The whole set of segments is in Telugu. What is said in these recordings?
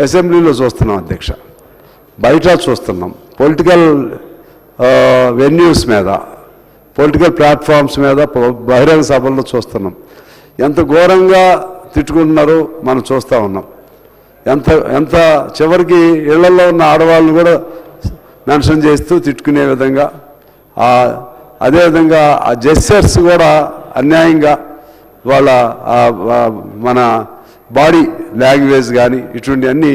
అసెంబ్లీలో చూస్తున్నాం అధ్యక్ష, బయట చూస్తున్నాం, పొలిటికల్ వెన్యూస్ మీద, పొలిటికల్ ప్లాట్ఫామ్స్ మీద, బహిరంగ సభల్లో చూస్తున్నాం. ఎంత ఘోరంగా తిట్టుకుంటున్నారో మనం చూస్తూ ఉన్నాం. ఎంత చివరికి ఇళ్లలో ఉన్న ఆడవాళ్ళను కూడా మెన్షన్ చేస్తూ తిట్టుకునే విధంగా, అదేవిధంగా ఆ జెస్చర్స్ కూడా అన్యాయంగా వాళ్ళ మన బాడీ లాంగ్వేజ్ కానీ ఇటువంటి అన్నీ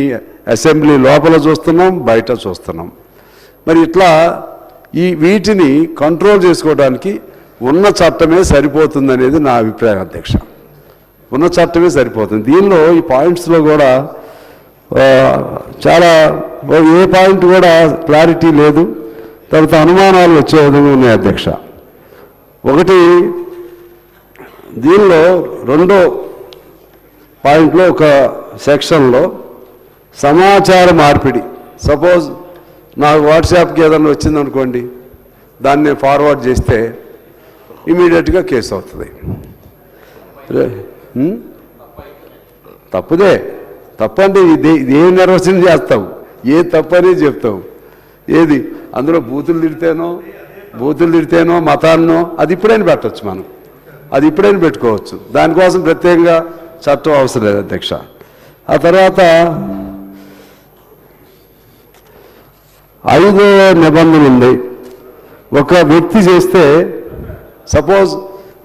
అసెంబ్లీ లోపల చూస్తున్నాం, బయట చూస్తున్నాం. మరి ఇట్లా వీటిని కంట్రోల్ చేసుకోవడానికి ఉన్న చట్టమే సరిపోతుందనేది నా అభిప్రాయం అధ్యక్ష. ఉన్న చట్టమే సరిపోతుంది. దీనిలో ఈ పాయింట్స్లో కూడా చాలా ఏ పాయింట్ కూడా క్లారిటీ లేదు, తర్వాత అనుమానాలు వచ్చే విధంగా ఉన్నాయి అధ్యక్ష. ఒకటి, దీనిలో రెండో పాయింట్లో ఒక సెక్షన్లో సమాచార మార్పిడి, సపోజ్ నాకు వాట్సాప్కి ఏదైనా వచ్చిందనుకోండి, దాన్ని ఫార్వర్డ్ చేస్తే ఇమీడియట్గా కేసు అవుతుంది. తప్పుదే, తప్పంటే ఇది ఏం నిర్వచనం చేస్తావు, ఏ తప్పని చెప్తావు, ఏది అందులో బూతులు తిడితేనో మతాన్నో అది ఇప్పుడైనా పెట్టవచ్చు, మనం అది ఇప్పుడైనా పెట్టుకోవచ్చు. దానికోసం ప్రత్యేకంగా చట్టం అవసరం లేదు అధ్యక్ష. ఆ తర్వాత 5వ నిబంధన ఉంది. ఒక వ్యక్తి చేస్తే, సపోజ్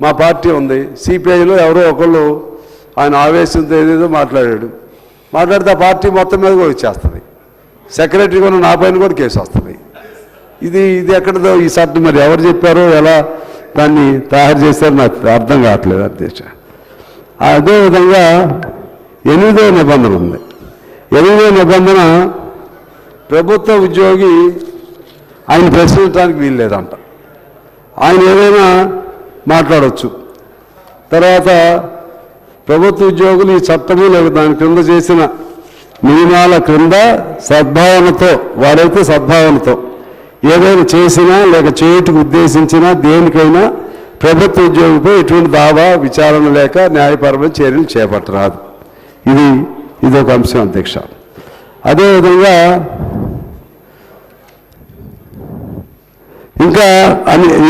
మా పార్టీ ఉంది, సిపిఐలో ఎవరో ఒకళ్ళు ఆయన ఆవేశంతో ఏదేదో మాట్లాడితే ఆ పార్టీ మొత్తం మీద కూడా వచ్చేస్తుంది. సెక్రటరీ కూడా నా పైన కూడా కేసు వస్తుంది. ఇది ఎక్కడదో ఈ చట్టం మరి ఎవరు చెప్పారో, ఎలా దాన్ని తయారు చేశారో నాకు అర్థం కావట్లేదు అధ్యక్ష. అదేవిధంగా 8వ నిబంధన ఉంది. 8వ నిబంధన, ప్రభుత్వ ఉద్యోగి ఆయన ప్రశ్నించడానికి వీలు లేదంట, ఆయన ఏదైనా మాట్లాడవచ్చు. తర్వాత ప్రభుత్వ ఉద్యోగులు ఈ చట్టము లేక దాని క్రింద చేసిన నియమాల క్రింద సద్భావనతో, వారైతే సద్భావనతో ఏదైనా చేసినా లేక చేయుటకు ఉద్దేశించినా దేనికైనా ప్రభుత్వ ఉద్యోగిపై ఎటువంటి దావా విచారణ లేక న్యాయపరమైన చర్యలు చేపట్టరాదు. ఇది ఒక అంశం అధ్యక్ష. అదేవిధంగా ఇంకా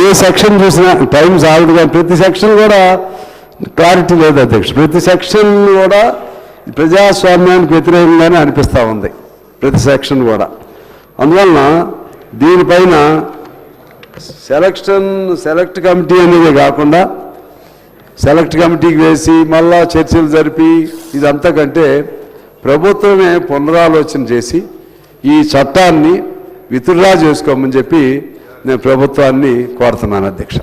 ఏ సెక్షన్ చూసినా టైం సాగుడు, కానీ ప్రతి సెక్షన్ కూడా క్లారిటీ లేదు అధ్యక్ష. ప్రతి సెక్షన్ కూడా ప్రజాస్వామ్యానికి వ్యతిరేకంగానే అనిపిస్తూ ఉంది ప్రతి సెక్షన్ కూడా. అందువలన దీనిపైన సెలెక్ట్ కమిటీ అనేది కాకుండా సెలెక్ట్ కమిటీకి వేసి మళ్ళా చర్చలు జరిపి ఇదంతా కంటే ప్రభుత్వమే పునరాలోచన చేసి ఈ చట్టాన్ని విత్డ్రా చేసుకోమని చెప్పి నేను ప్రభుత్వాన్ని కోరుతున్నాను అధ్యక్ష.